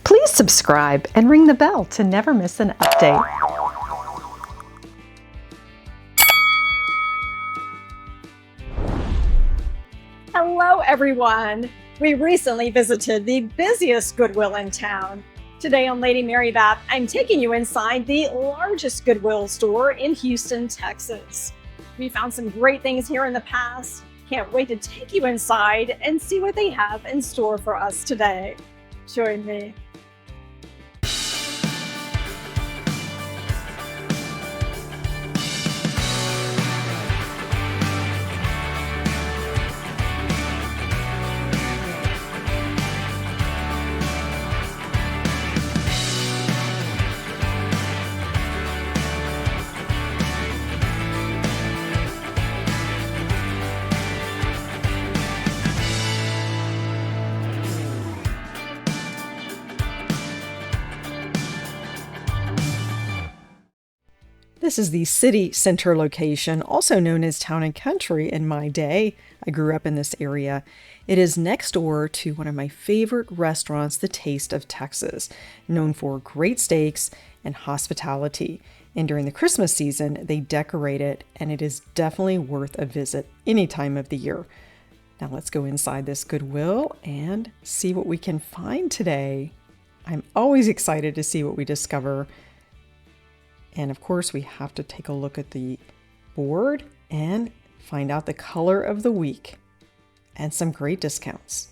Please subscribe and ring the bell to never miss an update. Hello everyone! We recently visited the busiest Goodwill in town. Today on Lady Mary Beth, I'm taking you inside the largest Goodwill store in Houston, Texas. We found some great things here in the past. Can't wait to take you inside and see what they have in store for us today. Join me. This is the city center location, also known as Town and Country in my day. I grew up in this area. It is next door to one of my favorite restaurants, the Taste of Texas, known for great steaks and hospitality. And during the Christmas season, they decorate it, and it is definitely worth a visit any time of the year. Now let's go inside this Goodwill and see what we can find today. I'm always excited to see what we discover. And of course, we have to take a look at the board and find out the color of the week and some great discounts.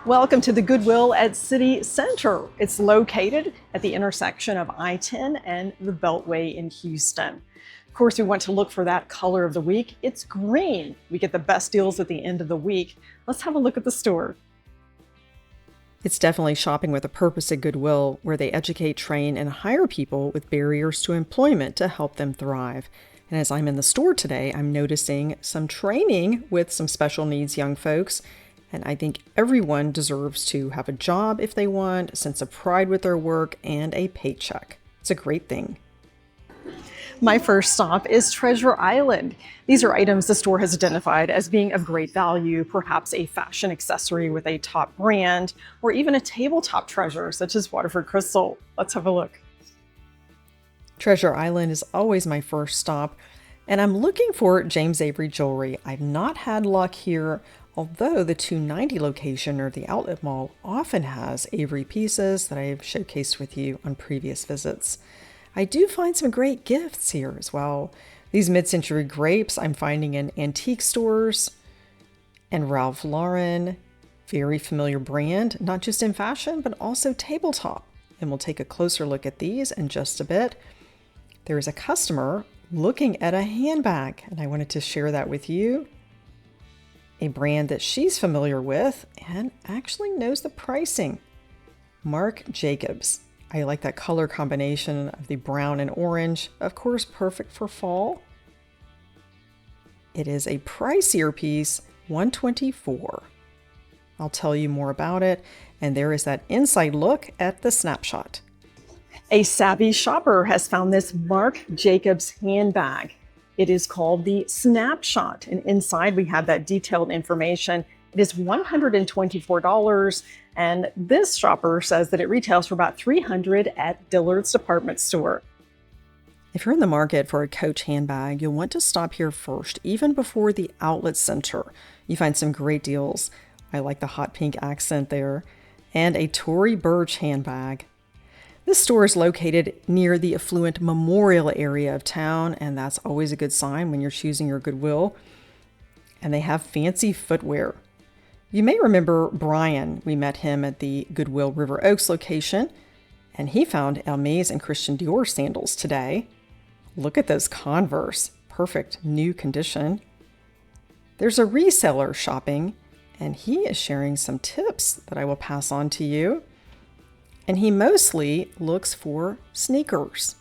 Welcome to the Goodwill at City Center. It's located at the intersection of I-10 and the Beltway in Houston. Of course, we want to look for that color of the week. It's green. We get the best deals at the end of the week. Let's have a look at the store. It's definitely shopping with a purpose at Goodwill, where they educate, train, and hire people with barriers to employment to help them thrive. And as I'm in the store today, I'm noticing some training with some special needs young folks. And I think everyone deserves to have a job if they want, a sense of pride with their work, and a paycheck. It's a great thing. My first stop is Treasure Island. These are items the store has identified as being of great value, perhaps a fashion accessory with a top brand, or even a tabletop treasure such as Waterford Crystal. Let's have a look. Treasure Island is always my first stop, and I'm looking for James Avery jewelry. I've not had luck here, although the 290 location or the outlet mall often has Avery pieces that I've showcased with you on previous visits. I do find some great gifts here as well. These mid-century grapes I'm finding in antique stores and Ralph Lauren, very familiar brand, not just in fashion, but also tabletop. And we'll take a closer look at these in just a bit. There's a customer looking at a handbag, and I wanted to share that with you. A brand that she's familiar with and actually knows the pricing. Marc Jacobs. I like that color combination of the brown and orange, of course, perfect for fall. It is a pricier piece, $124. I'll tell you more about it, and there is that inside look at the snapshot. A savvy shopper has found this Marc Jacobs handbag. It is called the Snapshot, and inside we have that detailed information. It is $124, and this shopper says that it retails for about $300 at Dillard's department store. If you're in the market for a Coach handbag, you'll want to stop here first, even before the outlet center. You find some great deals. I like the hot pink accent there, and a Tory Burch handbag. This store is located near the affluent Memorial area of town, and that's always a good sign when you're choosing your Goodwill. And they have fancy footwear. You may remember Brian. We met him at the Goodwill River Oaks location, and he found Hermes and Christian Dior sandals today. Look at those Converse, perfect new condition. There's a reseller shopping, and he is sharing some tips that I will pass on to you. And he mostly looks for sneakers.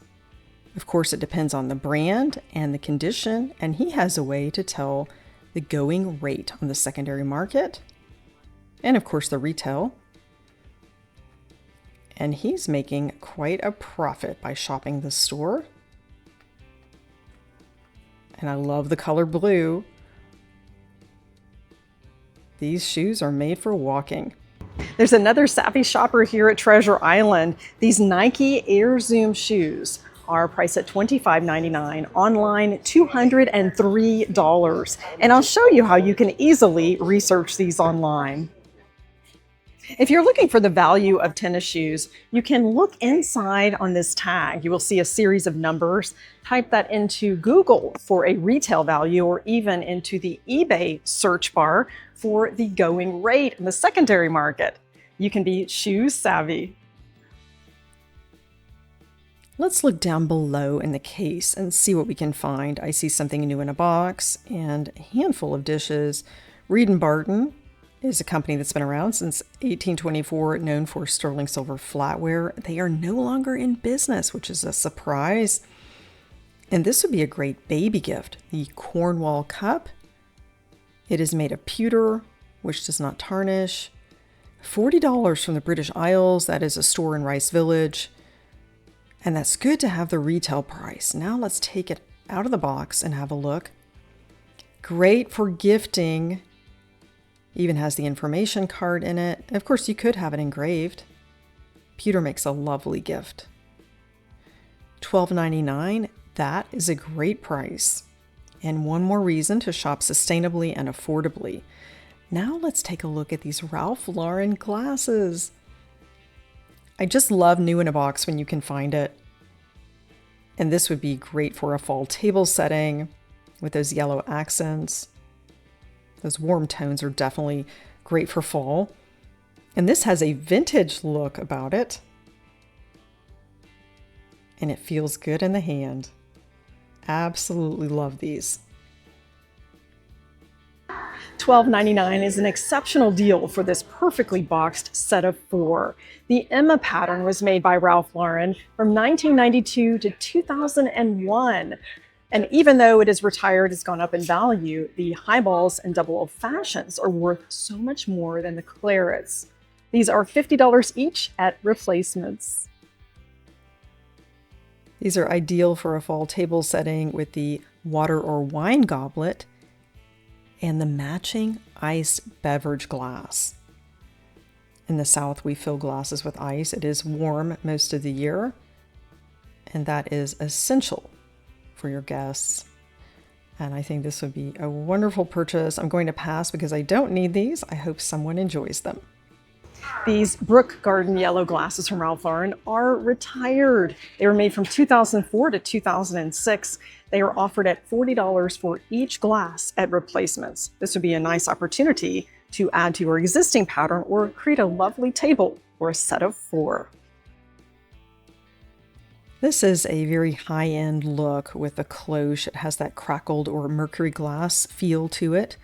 Of course, it depends on the brand and the condition, and he has a way to tell the going rate on the secondary market. And of course the retail. And he's making quite a profit by shopping this store. And I love the color blue. These shoes are made for walking. There's another savvy shopper here at Treasure Island. These Nike Air Zoom shoes are priced at $25.99, online $203. And I'll show you how you can easily research these online. If you're looking for the value of tennis shoes, you can look inside on this tag. You will see a series of numbers. Type that into Google for a retail value, or even into the eBay search bar for the going rate in the secondary market. You can be shoe savvy. Let's look down below in the case and see what we can find. I see something new in a box and a handful of dishes. Reed & Barton is a company that's been around since 1824, known for sterling silver flatware. They are no longer in business, which is a surprise. And this would be a great baby gift, the Cornwall cup. It is made of pewter, which does not tarnish. $40 from the British Isles. That is a store in Rice Village. And that's good to have the retail price. Now let's take it out of the box and have a look. Great for gifting. Even has the information card in it. Of course, you could have it engraved. Pewter makes a lovely gift. $12.99, that is a great price. And one more reason to shop sustainably and affordably. Now let's take a look at these Ralph Lauren glasses. I just love new in a box when you can find it. And this would be great for a fall table setting with those yellow accents. Those warm tones are definitely great for fall. And this has a vintage look about it. And it feels good in the hand. Absolutely love these. $12.99 is an exceptional deal for this perfectly boxed set of 4. The Emma pattern was made by Ralph Lauren from 1992 to 2001. And even though it is retired, it's gone up in value, the highballs and double old fashions are worth so much more than the clarets. These are $50 each at replacements. These are ideal for a fall table setting with the water or wine goblet and the matching iced beverage glass. In the South, we fill glasses with ice. It is warm most of the year, and that is essential for your guests. And I think this would be a wonderful purchase. I'm going to pass because I don't need these. I hope someone enjoys them. These Brook Garden yellow glasses from Ralph Lauren are retired. They were made from 2004 to 2006. They are offered at $40 for each glass at replacements. This would be a nice opportunity to add to your existing pattern or create a lovely table or a set of 4. This is a very high-end look with the cloche. It has that crackled or mercury glass feel to it.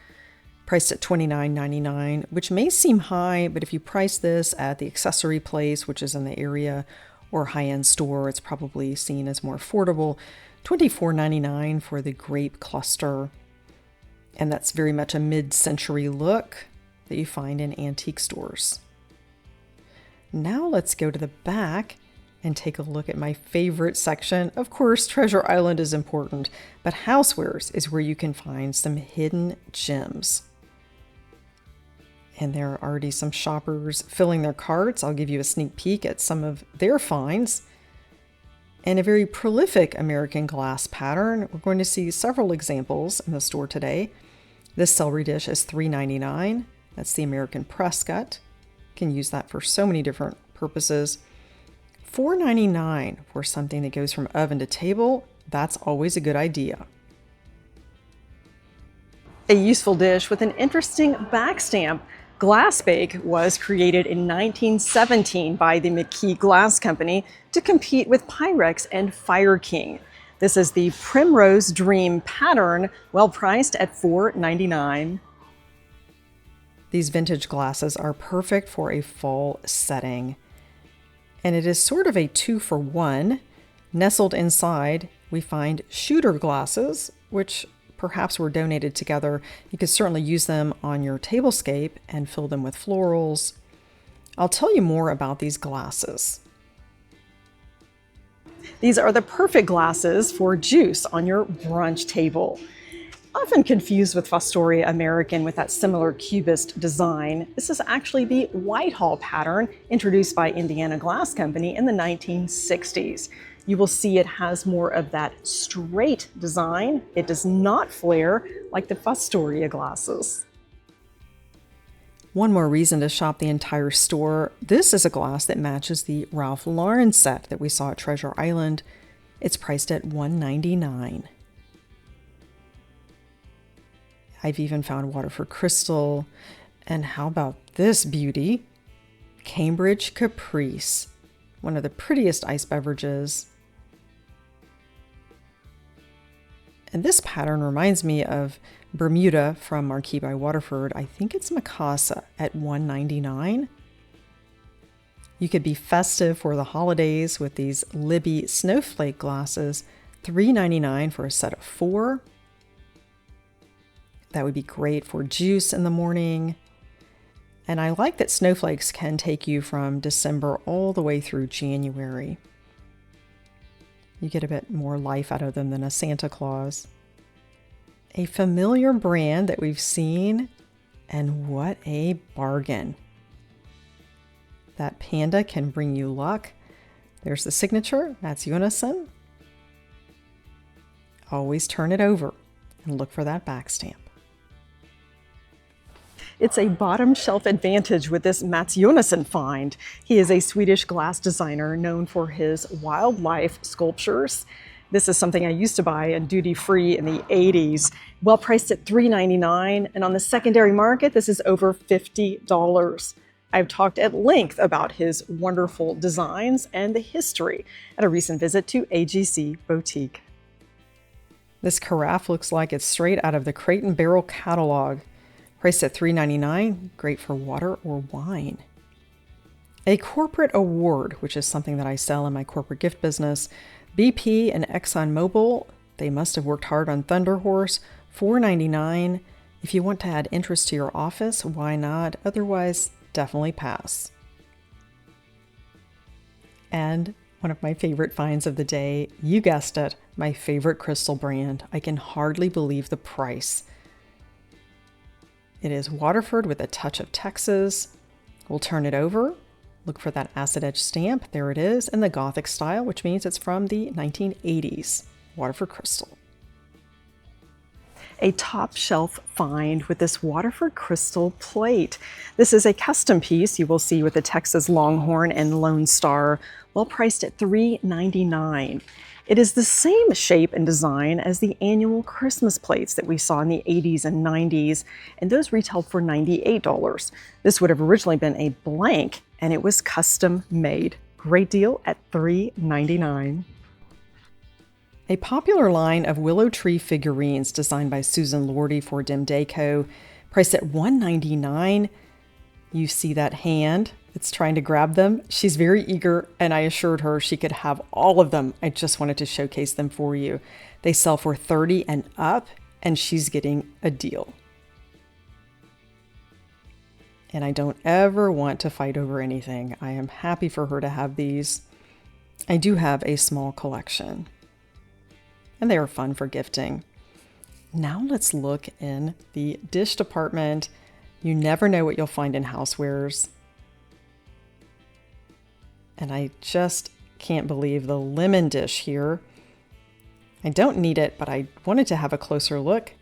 Priced at $29.99, which may seem high, but if you price this at the accessory place, which is in the area, or high-end store, it's probably seen as more affordable. $24.99 for the grape cluster. And that's very much a mid-century look that you find in antique stores. Now let's go to the back and take a look at my favorite section. Of course, Treasure Island is important, but housewares is where you can find some hidden gems. And there are already some shoppers filling their carts. I'll give you a sneak peek at some of their finds. And a very prolific American glass pattern. We're going to see several examples in the store today. This celery dish is $3.99. That's the American Prescott. You can use that for so many different purposes. $4.99 for something that goes from oven to table. That's always a good idea. A useful dish with an interesting back stamp. Glass Bake was created in 1917 by the McKee Glass Company to compete with Pyrex and Fire King. This is the Primrose Dream pattern, well priced at $4.99. These vintage glasses are perfect for a fall setting. And it is sort of a 2-for-1. Nestled inside, we find shooter glasses, which perhaps were donated together. You could certainly use them on your tablescape and fill them with florals. I'll tell you more about these glasses. These are the perfect glasses for juice on your brunch table. Often confused with Fostoria American with that similar cubist design, this is actually the Whitehall pattern introduced by Indiana Glass Company in the 1960s. You will see it has more of that straight design. It does not flare like the Fostoria glasses. One more reason to shop the entire store. This is a glass that matches the Ralph Lauren set that we saw at Treasure Island. It's priced at $199. I've even found Waterford Crystal. And how about this beauty? Cambridge Caprice, one of the prettiest ice beverages. And this pattern reminds me of Bermuda from Marquis by Waterford. I think it's Mikasa at $199. You could be festive for the holidays with these Libby snowflake glasses, $3.99 for a set of 4. That would be great for juice in the morning. And I like that snowflakes can take you from December all the way through January. You get a bit more life out of them than a Santa Claus. A familiar brand that we've seen, and what a bargain. That panda can bring you luck. There's the signature, that's Unison. Always turn it over and look for that back stamp. It's a bottom shelf advantage with this Mats Jonasson find. He is a Swedish glass designer known for his wildlife sculptures. This is something I used to buy in duty free in the 80s. Well priced at $3.99, and on the secondary market, this is over $50. I've talked at length about his wonderful designs and the history at a recent visit to AGC Boutique. This carafe looks like it's straight out of the Crate and Barrel catalog. Priced at $3.99, great for water or wine. A corporate award, which is something that I sell in my corporate gift business. BP and ExxonMobil, they must have worked hard on Thunder Horse, $4.99. If you want to add interest to your office, why not? Otherwise, definitely pass. And one of my favorite finds of the day, you guessed it, my favorite crystal brand. I can hardly believe the price. It is Waterford with a touch of Texas. We'll turn it over. Look for that acid edge stamp. There it is in the Gothic style, which means it's from the 1980s. Waterford Crystal. A top shelf find with this Waterford Crystal plate. This is a custom piece you will see with the Texas Longhorn and Lone Star, well priced at $3.99. It is the same shape and design as the annual Christmas plates that we saw in the 80s and 90s, and those retailed for $98. This would have originally been a blank, and it was custom made. Great deal at $3.99. A popular line of willow tree figurines designed by Susan Lordy for Dim Deco, priced at $199. You see that hand? It's trying to grab them. She's very eager, and I assured her she could have all of them. I just wanted to showcase them for you. They sell for $30 and up, and she's getting a deal. And I don't ever want to fight over anything. I am happy for her to have these. I do have a small collection, and they are fun for gifting. Now let's look in the dish department. You never know what you'll find in housewares. And I just can't believe the lemon dish here. I don't need it, but I wanted to have a closer look.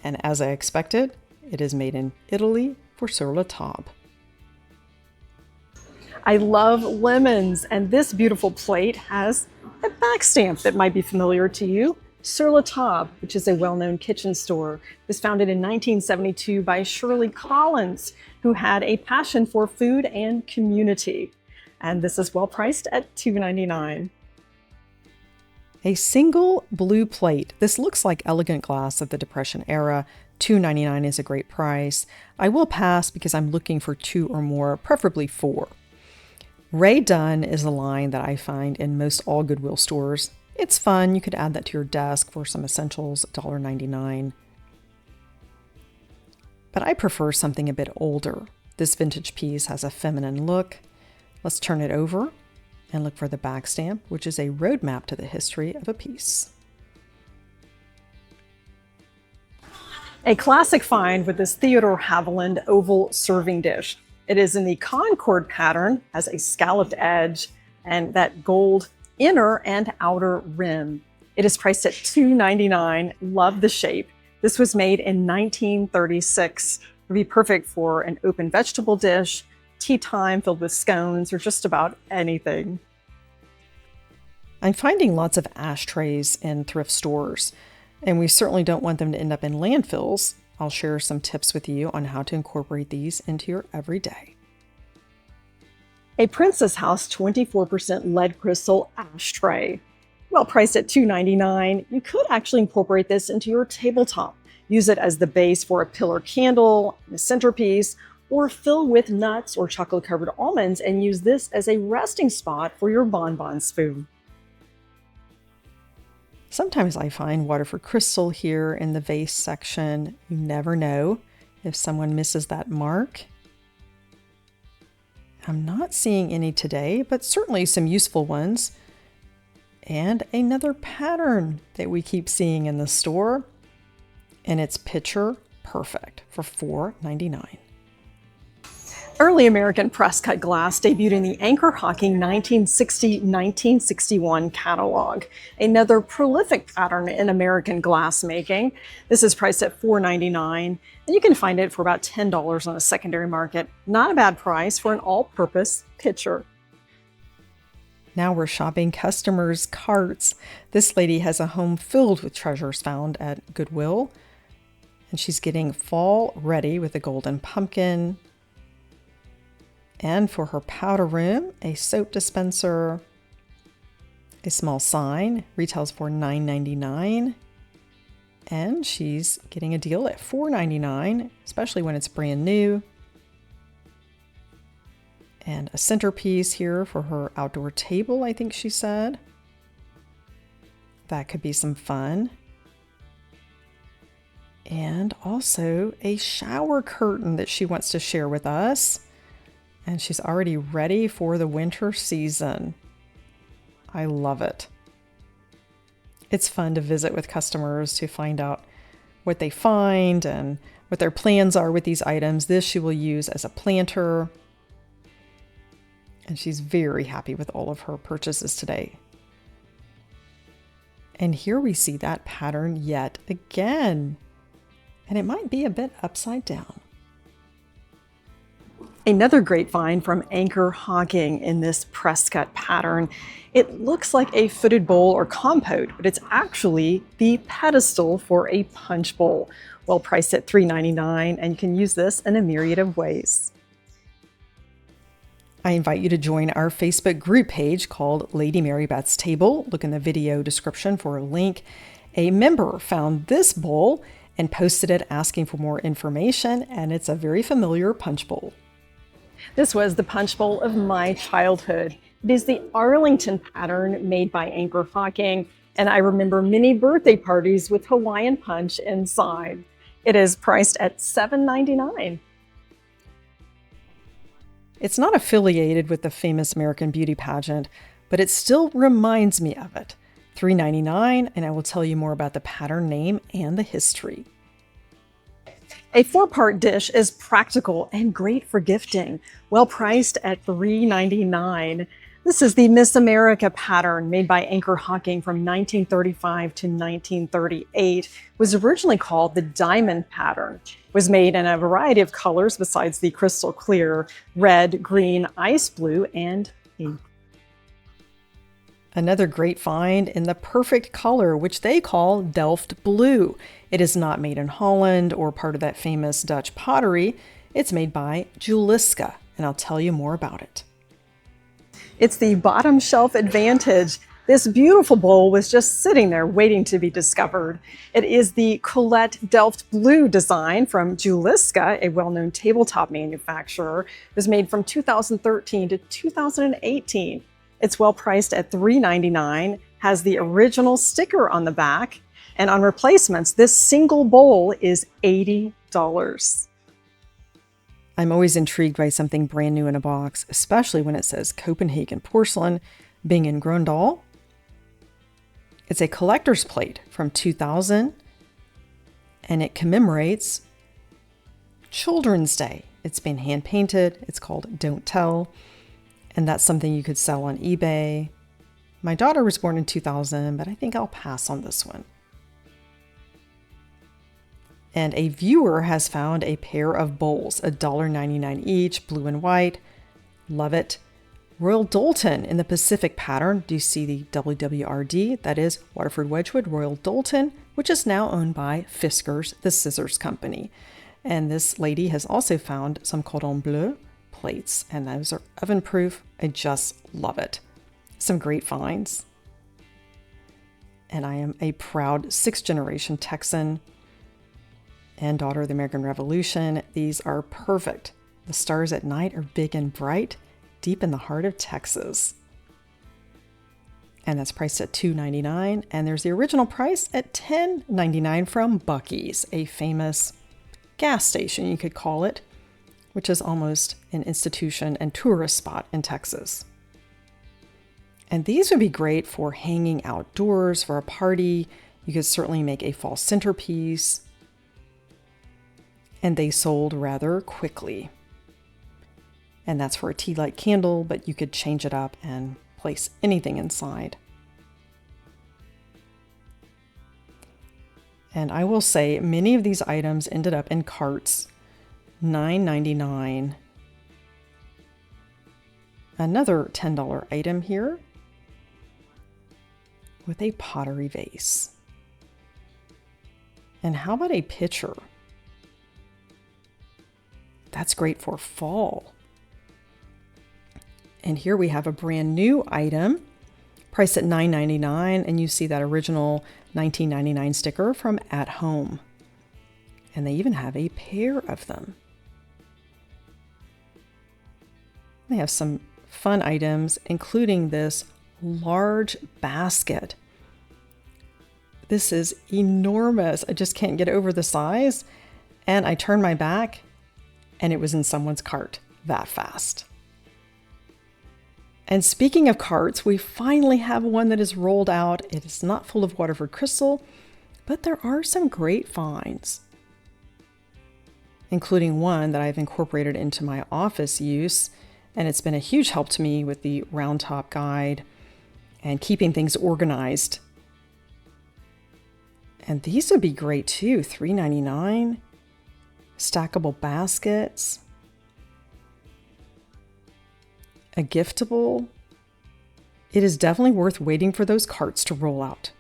And as I expected, it is made in Italy for sur la table. I love lemons, and this beautiful plate has a back stamp that might be familiar to you. Sur la Table, which is a well-known kitchen store, was founded in 1972 by Shirley Collins, who had a passion for food and community. And this is well priced at $2.99. A single blue plate. This looks like elegant glass of the Depression era. $2.99 is a great price. I will pass because I'm looking for 2 or more, preferably 4. Ray Dunn is a line that I find in most all Goodwill stores. It's fun. You could add that to your desk for some essentials, $1.99. But I prefer something a bit older. This vintage piece has a feminine look. Let's turn it over and look for the back stamp, which is a roadmap to the history of a piece. A classic find with this Theodore Haviland oval serving dish. It is in the Concord pattern, has a scalloped edge and that gold inner and outer rim. It is priced at $2.99. Love the shape. This was made in 1936. It would be perfect for an open vegetable dish, tea time filled with scones, or just about anything. I'm finding lots of ashtrays in thrift stores, and we certainly don't want them to end up in landfills. I'll share some tips with you on how to incorporate these into your everyday. A Princess House 24% lead crystal ashtray. Well, priced at $2.99, you could actually incorporate this into your tabletop. Use it as the base for a pillar candle, a centerpiece, or fill with nuts or chocolate-covered almonds and use this as a resting spot for your bonbon spoon. Sometimes I find Waterford Crystal here in the vase section. You never know if someone misses that mark. I'm not seeing any today, but certainly some useful ones. And another pattern that we keep seeing in the store, and it's picture perfect for $4.99. Early American press-cut glass debuted in the Anchor Hocking 1960-1961 catalog, another prolific pattern in American glass making. This is priced at $4.99, and you can find it for about $10 on the secondary market. Not a bad price for an all-purpose pitcher. Now we're shopping customers' carts. This lady has a home filled with treasures found at Goodwill, and she's getting fall ready with a golden pumpkin. And for her powder room, a soap dispenser, a small sign, retails for $9.99. And she's getting a deal at $4.99, especially when it's brand new. And a centerpiece here for her outdoor table, I think she said. That could be some fun. And also a shower curtain that she wants to share with us. And she's already ready for the winter season. I love it. It's fun to visit with customers to find out what they find and what their plans are with these items. This she will use as a planter. And she's very happy with all of her purchases today. And here we see that pattern yet again. And it might be a bit upside down. Another great find from Anchor Hocking in this press-cut pattern. It looks like a footed bowl or compote, but it's actually the pedestal for a punch bowl. Well priced at $3.99, and you can use this in a myriad of ways. I invite you to join our Facebook group page called Lady Mary Beth's Table. Look in the video description for a link. A member found this bowl and posted it asking for more information, and it's a very familiar punch bowl. This was the punch bowl of my childhood. It is the Arlington pattern made by Anchor Hocking, and I remember many birthday parties with Hawaiian punch inside. It is priced at $7.99. It's not affiliated with the famous American beauty pageant, but it still reminds me of it. $3.99, and I will tell you more about the pattern name and the history. A 4-part dish is practical and great for gifting, well priced at $3.99. This is the Miss America pattern made by Anchor Hocking from 1935 to 1938. It was originally called the diamond pattern. It was made in a variety of colors besides the crystal clear, red, green, ice blue, and pink. Another great find in the perfect color, which they call Delft Blue. It is not made in Holland or part of that famous Dutch pottery. It's made by Juliska, and I'll tell you more about it. It's the bottom shelf advantage. This beautiful bowl was just sitting there waiting to be discovered. It is the Colette Delft Blue design from Juliska, a well-known tabletop manufacturer. It was made from 2013 to 2018. It's well priced at $3.99, has the original sticker on the back, and on replacements, this single bowl is $80. I'm always intrigued by something brand new in a box, especially when it says Copenhagen Porcelain, Bing and Grundahl. It's a collector's plate from 2000, and it commemorates Children's Day. It's been hand painted. It's called Don't Tell, and that's something you could sell on eBay. My daughter was born in 2000, but I think I'll pass on this one. And a viewer has found a pair of bowls, $1.99 each, blue and white. Love it. Royal Doulton in the Pacific pattern. Do you see the WWRD? That is Waterford Wedgwood Royal Doulton, which is now owned by Fiskars, the scissors company. And this lady has also found some cordon bleu plates, and those are oven proof. I just love it. Some great finds. And I am a proud 6th generation Texan and daughter of the American Revolution. These are perfect. The stars at night are big and bright, deep in the heart of Texas. And that's priced at $2.99. And there's the original price at $10.99 from Buc-ee's, a famous gas station, you could call it, which is almost an institution and tourist spot in Texas. And these would be great for hanging outdoors for a party. You could certainly make a fall centerpiece. And they sold rather quickly. And that's for a tea light candle, but you could change it up and place anything inside. And I will say many of these items ended up in carts, $9.99. Another $10 item here with a pottery vase. And how about a pitcher? That's great for fall. And here we have a brand new item priced at $9.99, and you see that original $19.99 sticker from At Home. And they even have a pair of them. They have some fun items, including this large basket. This is enormous. I just can't get over the size. And I turned my back and it was in someone's cart that fast. And speaking of carts, we finally have one that is rolled out. It is not full of Waterford Crystal, but there are some great finds, including one that I've incorporated into my office use. And it's been a huge help to me with the round top guide and keeping things organized. And these would be great too, $3.99. Stackable baskets. A giftable. It is definitely worth waiting for those carts to roll out.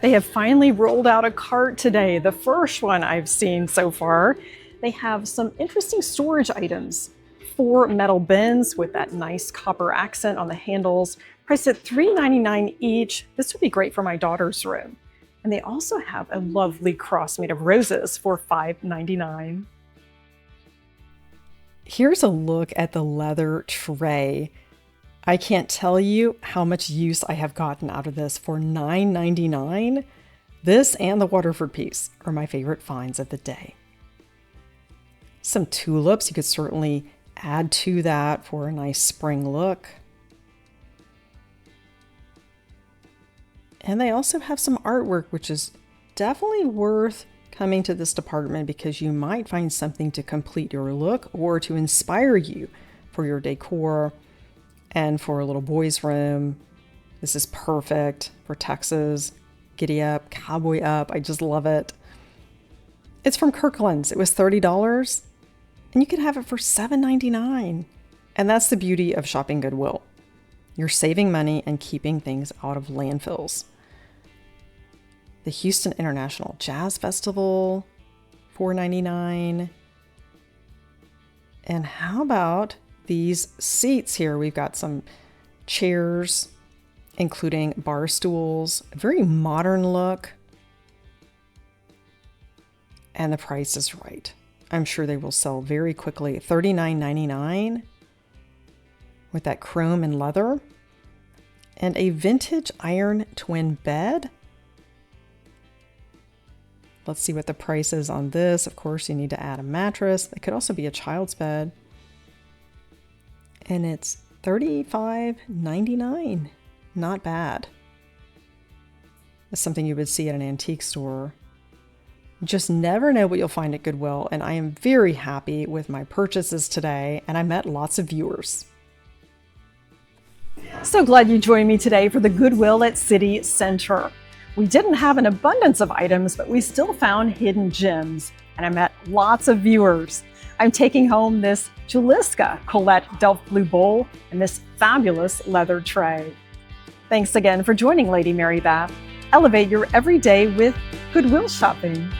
They have finally rolled out a cart today, the first one I've seen so far. They have some interesting storage items. 4 metal bins with that nice copper accent on the handles, priced at $3.99 each. This would be great for my daughter's room. And they also have a lovely cross made of roses for $5.99. Here's a look at the leather tray. I can't tell you how much use I have gotten out of this for $9.99. This and the Waterford piece are my favorite finds of the day. Some tulips, you could certainly add to that for a nice spring look. And they also have some artwork, which is definitely worth coming to this department because you might find something to complete your look or to inspire you for your decor and for a little boy's room. This is perfect for Texas. Giddy up, cowboy up. I just love it. It's from Kirkland's. It was $30 and you could have it for $7.99. And that's the beauty of shopping Goodwill. You're saving money and keeping things out of landfills. The Houston International Jazz Festival, $4.99. And how about these seats here? We've got some chairs, including bar stools, a very modern look. And the price is right. I'm sure they will sell very quickly. $39.99 with that chrome and leather. And a vintage iron twin bed. Let's see what the price is on this. Of course, you need to add a mattress. It could also be a child's bed. And it's $35.99. Not bad. That's something you would see at an antique store. You just never know what you'll find at Goodwill, and I am very happy with my purchases today, and I met lots of viewers. So glad you joined me today for the Goodwill at City Center. We didn't have an abundance of items, but we still found hidden gems, and I met lots of viewers. I'm taking home this Juliska Colette Delft Blue bowl and this fabulous leather tray. Thanks again for joining Lady Mary Beth. Elevate your everyday with Goodwill shopping.